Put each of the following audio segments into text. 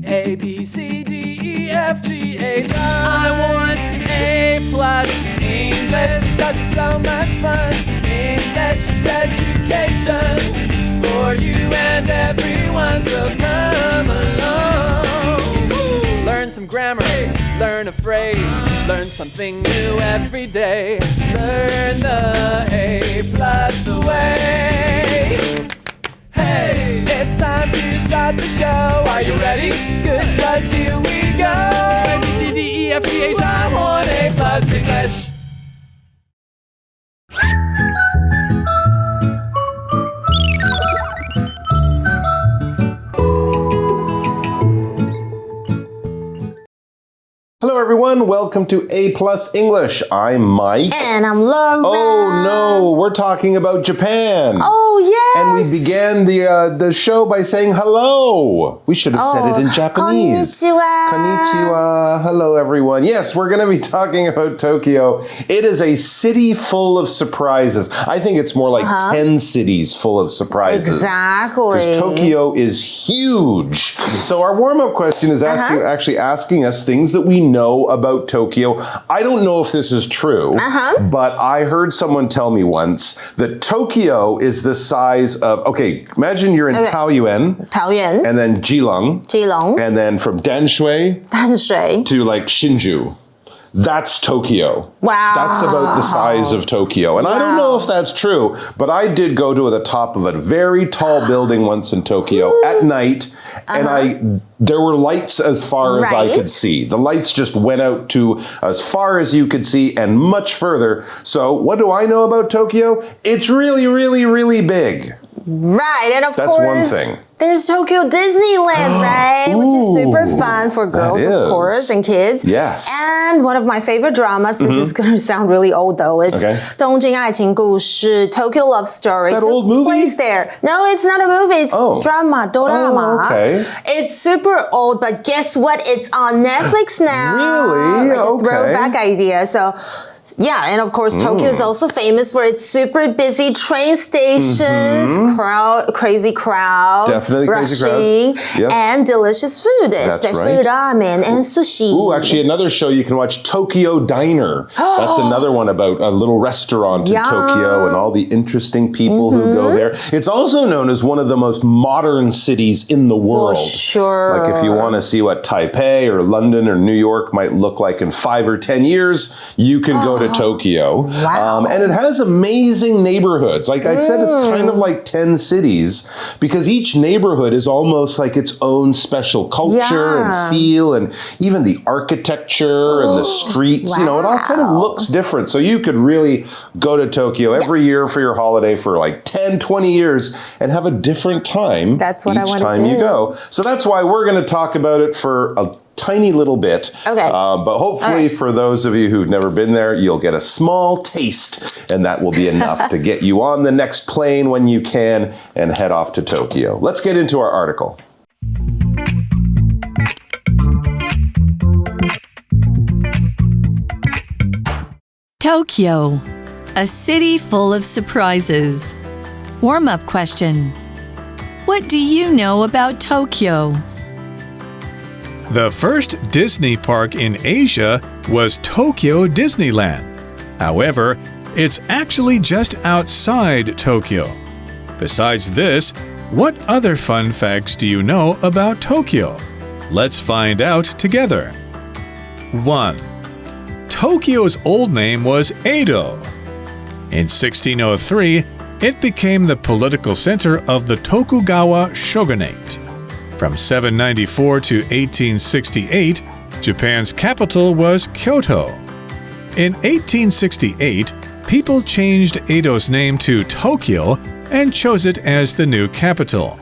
A, B, C, D, E, F, G, H, I want A plus English. That's so much fun. English education for you and everyone, so come along. Learn some grammar, learn a phrase, learn something new every day. Learn the A plus way. Hey, it's time to start the show. Are you ready? Good, 'cause here we go. A, B, C, D, E, F, G, H, I want A plus English. Hello everyone, welcome to A Plus English. I'm Mike. And I'm Laura. Oh no, we're talking about Japan. Oh yes. And we began the show by saying hello. We should have said it in Japanese. Konnichiwa. Konnichiwa. Hello everyone. Yes, we're going to be talking about Tokyo. It is a city full of surprises. I think it's more like 10 cities full of surprises. Exactly. Because Tokyo is huge. So our warm-up question is actually asking us things that we know about Tokyo. I don't know if this is true, but I heard someone tell me once that Tokyo is the size of, imagine you're in Taoyuan, and then Geelong, and then from Danshui to like Shinju. That's Tokyo. Wow. That's about the size of Tokyo. And I don't know if that's true, but I did go to the top of a very tall building once in Tokyo at night, and there were lights as far as I could see. The lights just went out to as far as you could see and much further. So what do I know about Tokyo? It's really, really, really big. Right, and of course, that's one thing. There's Tokyo Disneyland, right? Which is super fun for girls, of course, and kids. Yes. And one of my favorite dramas, this is going to sound really old though, it's 东京爱情故事, Tokyo Love Story. That old movie? Place there. No, it's not a movie, it's drama, dorama. Oh, okay. It's super old, but guess what? It's on Netflix now. Really? Like a throwback idea. So, yeah, and of course, Tokyo is also famous for its super busy train stations, crazy crowds, definitely rushing, crazy crowds. And delicious food, especially ramen and sushi. Ooh, actually, another show you can watch, Tokyo Diner. That's another one about a little restaurant in Tokyo and all the interesting people who go there. It's also known as one of the most modern cities in the world. For sure. Like if you want to see what Taipei or London or New York might look like in 5 or 10 years, you can go to Tokyo. Wow. And it has amazing neighborhoods. Like I said, it's kind of like 10 cities because each neighborhood is almost like its own special culture and feel, and even the architecture and the streets, you know, it all kind of looks different. So you could really go to Tokyo every year for your holiday for like 10, 20 years and have a different time that's what each time you go. So that's why we're going to talk about it for a tiny little bit. But hopefully for those of you who've never been there, you'll get a small taste, and that will be enough to get you on the next plane when you can and head off to Tokyo. Let's get into our article. Tokyo, a city full of surprises. Warm-up question. What do you know about Tokyo? The first Disney park in Asia was Tokyo Disneyland. However, it's actually just outside Tokyo. Besides this, what other fun facts do you know about Tokyo? Let's find out together. 1. Tokyo's old name was Edo. In 1603, it became the political center of the Tokugawa shogunate. From 794 to 1868, Japan's capital was Kyoto. In 1868, people changed Edo's name to Tokyo and chose it as the new capital.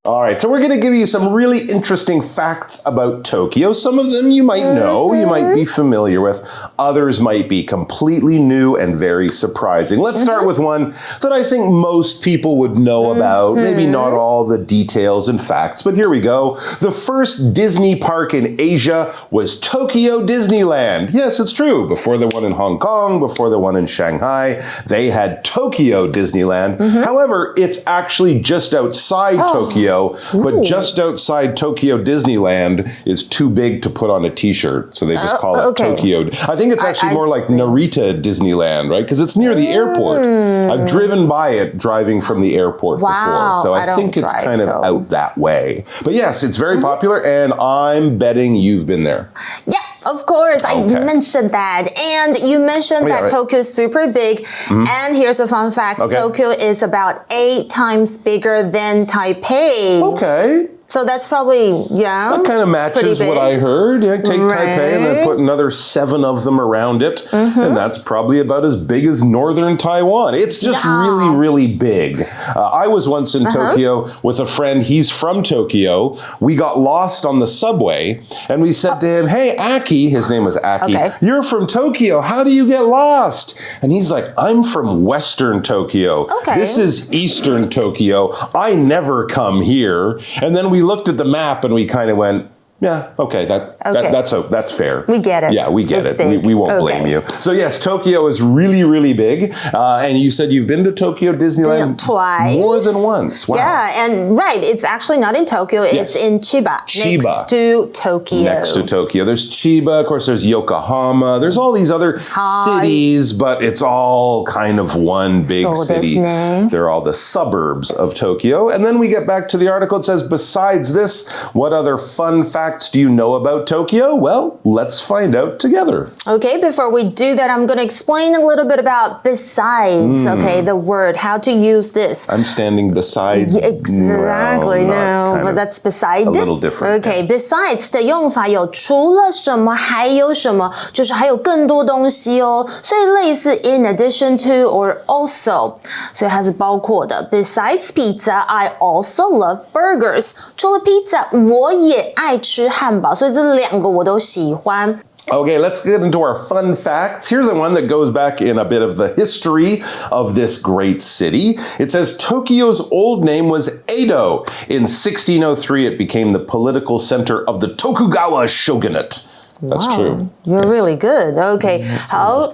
All right, so we're going to give you some really interesting facts about Tokyo. Some of them you might know, you might be familiar with. Others might be completely new and very surprising. Let's start with one that I think most people would know about. Maybe not all the details and facts, but here we go. The first Disney park in Asia was Tokyo Disneyland. Yes, it's true. Before the one in Hong Kong, before the one in Shanghai, they had Tokyo Disneyland. However, it's actually just outside Tokyo Tokyo, but just outside Tokyo Disneyland is too big to put on a t-shirt. So they just call it Tokyo. I think it's actually more like Narita Disneyland, right? Because it's near the airport. I've driven by it driving from the airport before. So I think it's kind of out that way. But yes, it's very popular, and I'm betting you've been there. Yeah. Of course, I mentioned that. And you mentioned that Tokyo is super big. And here's a fun fact. Tokyo is about 8 times bigger than Taipei. Okay. So that's probably, that kind of matches what I heard. Yeah, take Taipei and then put another 7 of them around it. And that's probably about as big as northern Taiwan. It's just really, really big. I was once in Tokyo with a friend. He's from Tokyo. We got lost on the subway and we said to him, hey, Aki, his name was Aki, you're from Tokyo. How do you get lost? And he's like, I'm from Western Tokyo. This is Eastern Tokyo. I never come here. And then we looked at the map and we kind of went, yeah, okay, that's fair. We get it. Yeah, we get it's it. Big. We won't blame you. So yes, Tokyo is really, really big. And you said you've been to Tokyo Disneyland twice. More than once. Wow. Yeah, and it's actually not in Tokyo. It's in Chiba. Next to Tokyo. Next to Tokyo. There's Chiba, of course, there's Yokohama. There's all these other cities, but it's all kind of one big city. They're all the suburbs of Tokyo. And then we get back to the article. It says, besides this, what other fun facts do you know about Tokyo? Well, let's find out together. Okay, before we do that, I'm going to explain a little bit about besides, the word, how to use this. I'm standing beside. Exactly, but that's beside. A little different. Okay, besides 的用法有除了什么还有什么，就是还有更多东西哦，所以类似 in addition to or also， 所以它是包括的。Besides pizza, I also love burgers. 除了 pizza, 我也爱吃汉堡，所以这2个我都喜欢。Okay, let's get into our fun facts. Here's one that goes back in a bit of the history of this great city. It says Tokyo's old name was Edo. In 1603, it became the political center of the Tokugawa shogunate. That's true. You're really good. Okay. 好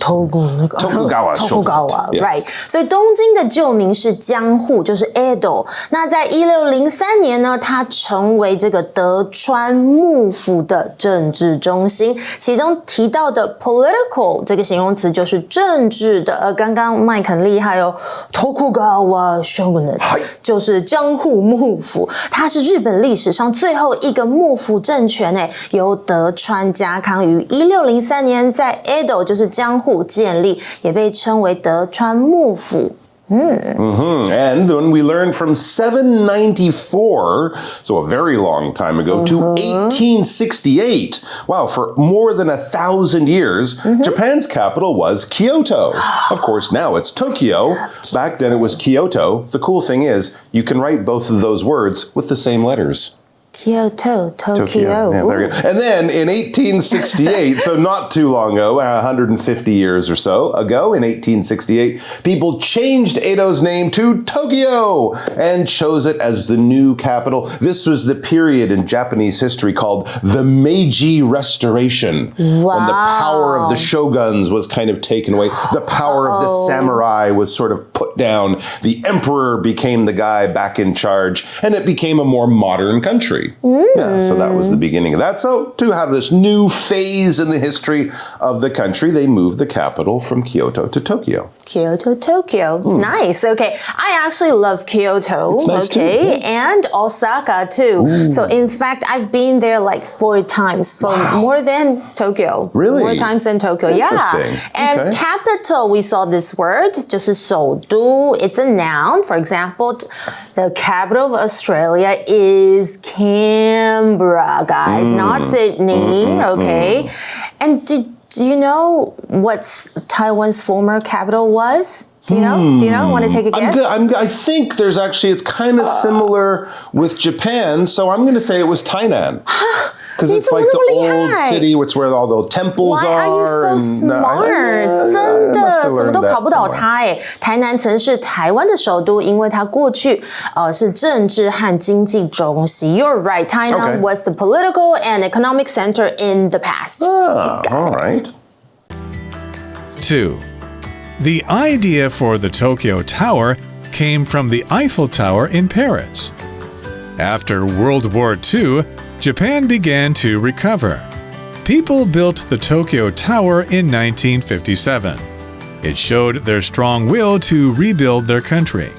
Tokugawa Tokugawa, right. 所以东京的旧名是江户，就是 Edo。那在1603年呢，它成为这个德川幕府的政治中心。其中提到的 political 这个形容词就是政治的。刚刚 Mike 很厉害哦 ，Tokugawa shogunate 就是江户幕府，它是日本历史上最后一个幕府政权诶，由德川家康于1603年在 Edo 就是江户建立，也被称为德川幕府。And when we learn from 794, so a very long time ago, to 1868, wow, for more than 1,000 years, Japan's capital was Kyoto. Of course, now it's Tokyo. Back then it was Kyoto. The cool thing is, you can write both of those words with the same letters. Kyoto, Tokyo. Yeah, there you go. And then in 1868, so not too long ago, 150 years or so ago, in 1868, people changed Edo's name to Tokyo and chose it as the new capital. This was the period in Japanese history called the Meiji Restoration, when the power of the shoguns was kind of taken away. The power of the samurai was sort of put down. The emperor became the guy back in charge, and it became a more modern country. Yeah, so that was the beginning of that. So to have this new phase in the history of the country, they moved the capital from Kyoto to Tokyo. Kyoto, Tokyo. Nice. Okay. I actually love Kyoto. It's nice too. And Osaka too. So in fact, I've been there like 4 times. So more than Tokyo. Really? More times than Tokyo. Interesting. Yeah. And capital, we saw this word, 就是首都. It's a noun. For example, the capital of Australia is Canberra, guys, not Sydney. Okay. And do you know what Taiwan's former capital was? Do you know? Want to take a guess? I think there's actually, it's kind of similar with Japan, so I'm going to say it was Tainan. Because it's like the old city, which where all the temples are. Why are you so smart? 真的，什么都考不倒他耶。台南曾是台湾的首都，因为它过去是政治和经济中心。You're right. Tainan was the political and economic center in the past. All right. 2. The idea for the Tokyo Tower came from the Eiffel Tower in Paris. After World War II, Japan began to recover. People built the Tokyo Tower in 1957. It showed their strong will to rebuild their country.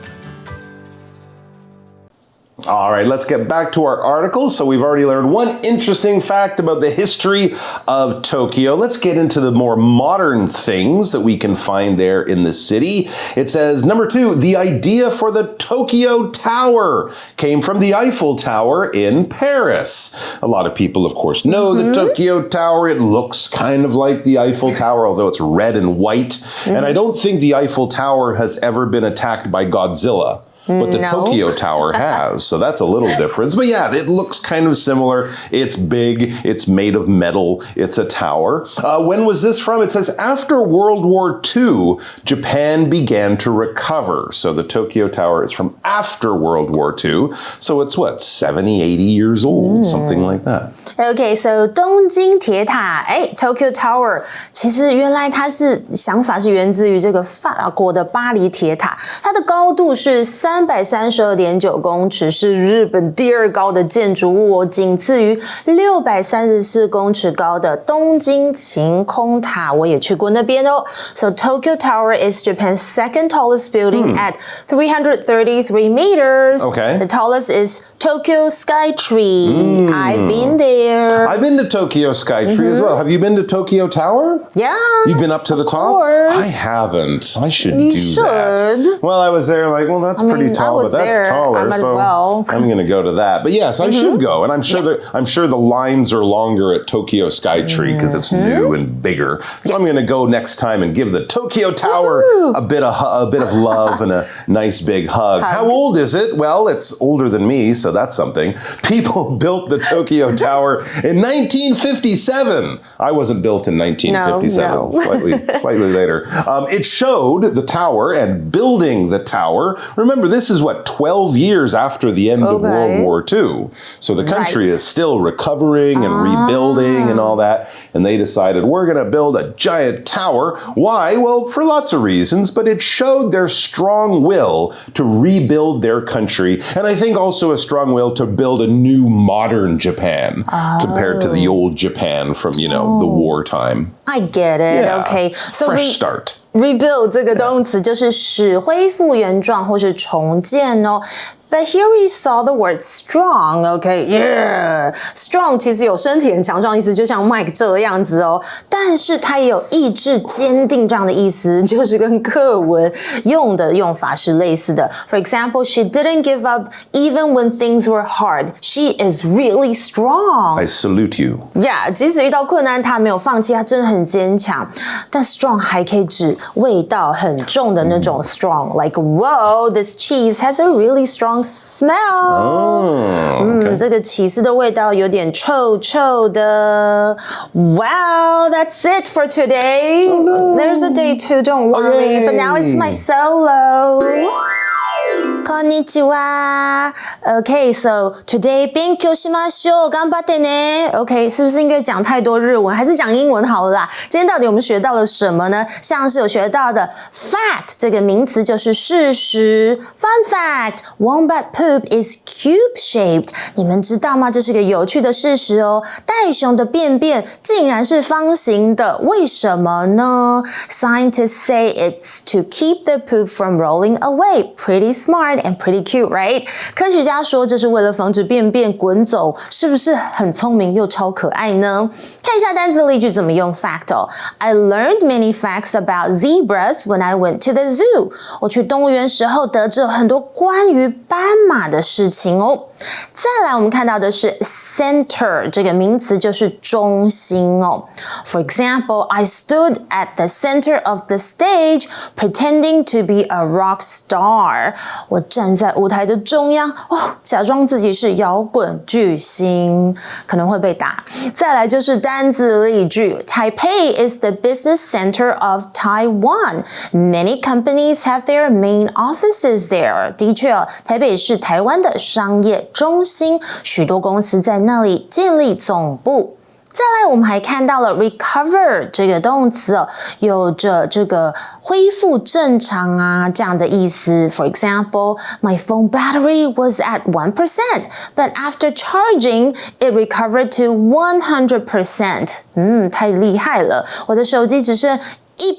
All right, let's get back to our article. So we've already learned one interesting fact about the history of Tokyo. Let's get into the more modern things that we can find there in the city. It says, number 2, the idea for the Tokyo Tower came from the Eiffel Tower in Paris. A lot of people, of course, know the Tokyo Tower. It looks kind of like the Eiffel Tower, although it's red and white. And I don't think the Eiffel Tower has ever been attacked by Godzilla. But the Tokyo Tower has, so that's a little difference. But yeah, it looks kind of similar. It's big, it's made of metal, it's a tower. When was this from? It says after World War II, Japan began to recover. So the Tokyo Tower is from after World War II. So it's what, 70, 80 years old, something like that. Okay, so 东京铁塔，Tokyo Tower， 其实原来它想法是源自于这个法国的巴黎铁塔，它的高度是332.9公尺，是日本第2高的建筑物哦，仅次于634公尺高的东京晴空塔，我也去过那边哦。So Tokyo Tower is Japan's second tallest building at 333 meters. Okay. The tallest is Tokyo Skytree. I've been there. I've been to Tokyo Skytree as well. Have you been to Tokyo Tower? Yeah. You've been up to the top? Course. I haven't. I should You do should. that. Well, I was there like, well, that's pretty tall, but that's there. taller. I might So as well. I'm going to go to that. But yes, I should go. And I'm sure the lines are longer at Tokyo Skytree because it's new and bigger. So I'm going to go next time and give the Tokyo Tower a bit of love and a nice big hug. How old is it? Well, it's older than me, so that's something. People built the Tokyo Tower in 1957. I wasn't built in 1957. No. Slightly later. It showed the tower and building the tower. Remember, this is 12 years after the end of World War II. So the country is still recovering and rebuilding and all that. And they decided, we're going to build a giant tower. Why? Well, for lots of reasons, but it showed their strong will to rebuild their country. And I think also a strong will to build a new modern Japan compared to the old Japan from, the wartime. I get it. Yeah. Okay. So Fresh start. Rebuild 这个动词就是使恢复原状或是重建哦。But here we saw the word strong, okay? Yeah. Strong 其实有身体很强壮的意思，就像 Mike 这样子哦。但是它也有意志坚定这样的意思，就是跟课文用的用法是类似的。For example, she didn't give up even when things were hard. She is really strong. I salute you. Yeah, 即使遇到困难，她没有放弃，她真的很坚强。但 strong 还可以指味道很重的那种 strong, like whoa, this cheese has a really strong smell. Okay. 这个起司的味道有点臭臭的。Wow, that's it for today. Oh, no. There's a day 2, don't worry. But now it's my solo. こんにちは。Okay, so today 勉強しましょう。頑張ってね。Okay, 是不是应该讲太多日文，还是讲英文好了啦？今天到底我们学到了什么呢？像是有学到的 fact 这个名词就是事实。Fun fact: Wombat poop is cube-shaped. 你们知道吗？这是个有趣的事实哦。袋熊的便便竟然是方形的，为什么呢？ Scientists say it's to keep the poop from rolling away. Pretty smart and pretty cute, right? 科学家说这是为了防止便便滚走，是不是很聪明又超可爱呢？看一下单词例句怎么用 fact 哦。I learned many facts about zebras when I went to the zoo. 我去动物园时候得知了很多关于斑马的事情哦。再来我们看到的是 center 这个名词就是中心哦。For example, I stood at the center of the stage pretending to be a rock star. 我站在舞台的中央假装自己是摇滚巨星，可能会被打。再来就是单字例句 Taipei is the business center of Taiwan. Many companies have their main offices there. 的确台北是台湾的商业中心，许多公司在那里建立总部。再来，我们还看到了 recover 这个动词哦，有着这个恢复正常啊这样的意思。For example, my phone battery was at 1%, but after charging, it recovered to 100%. 太厉害了，我的手机只剩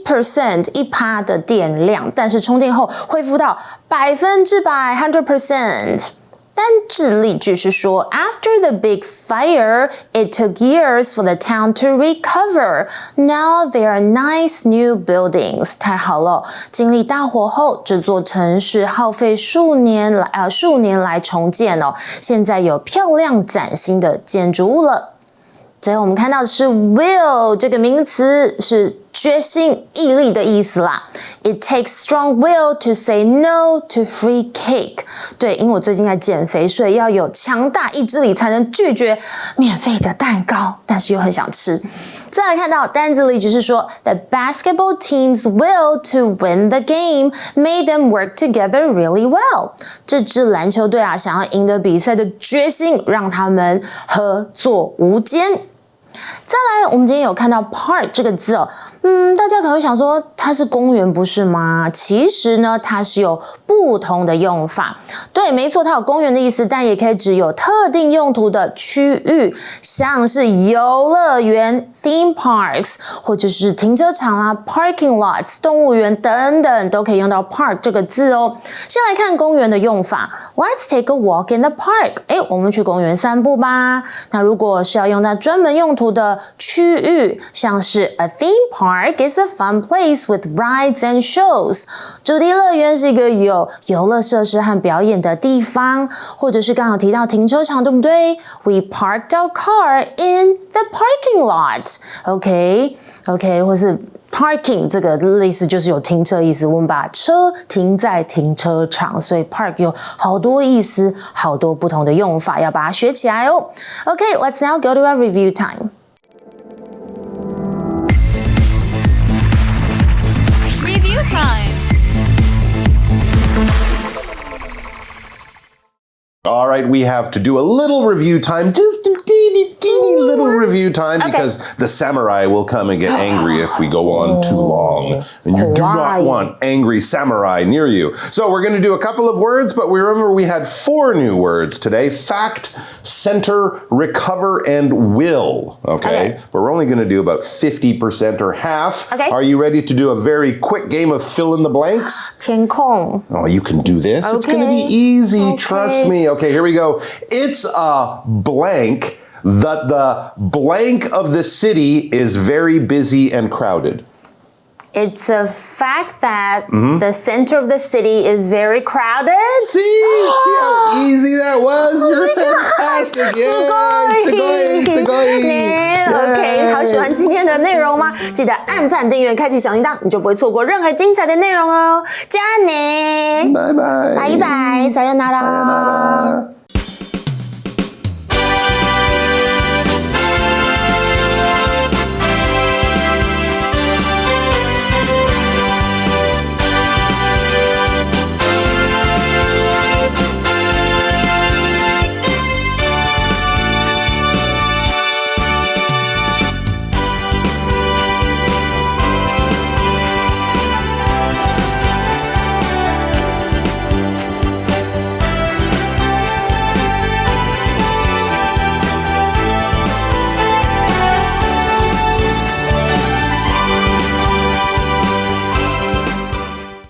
1%的电量，但是充电后恢复到100%。单字例句是说 After the big fire, it took years for the town to recover. Now there are nice new buildings. 太好了，经历大火后，这座城市耗费数年来重建哦，现在有漂亮崭新的建筑物了。最后我们看到的是 will 这个名词是决心、毅力的意思啦。It takes strong will to say no to free cake. 对，因为我最近在减肥，所以要有强大意志力才能拒绝免费的蛋糕，但是又很想吃。再来看到单字例句是说 The basketball team's will to win the game made them work together really well. 这支篮球队啊，想要赢得比赛的决心，让他们合作无间。再来，我们今天有看到 park 这个字哦，大家可能会想说它是公园不是吗？其实呢，它是有不同的用法。对，没错，它有公园的意思，但也可以指有特定用途的区域，像是游乐园 theme parks， 或者是停车场啊 parking lots， 动物园等等，都可以用到 park 这个字哦。先来看公园的用法 ，Let's take a walk in the park。我们去公园散步吧。那如果是要用到专门用途的区域，像是 A theme park is a fun place with rides and shows. 主题乐园是一个有游乐设施和表演的地方，或者是刚好提到停车场，对不对？ We parked our car in the parking lot. OK， 或是 parking 这个类似就是有停车意思，我们把车停在停车场，所以 park 有好多意思，好多不同的用法，要把它学起来哦。OK, let's now go to our review Review time. All right, we have to do a little review time, just a teeny little review time, because the samurai will come and get angry if we go on too long. And you do not want angry samurai near you. So we're going to do a couple of words, but remember we had 4 new words today. Fact, center, recover, and will. Okay? But we're only going to do about 50% or half. Okay. Are you ready to do a very quick game of fill in the blanks? 填空 Oh, you can do this. Okay. It's going to be easy. Okay. Trust me. Okay, here we go. It's a blank that the blank of the city is very busy and crowded. It's a fact that the center of the city is very crowded. See how easy that was? You're fantastic. OK， 好，喜欢今天的内容吗？记得按赞、订阅、开启小铃铛，你就不会错过任何精彩的内容哦。加油！拜拜。拜拜，さよなら。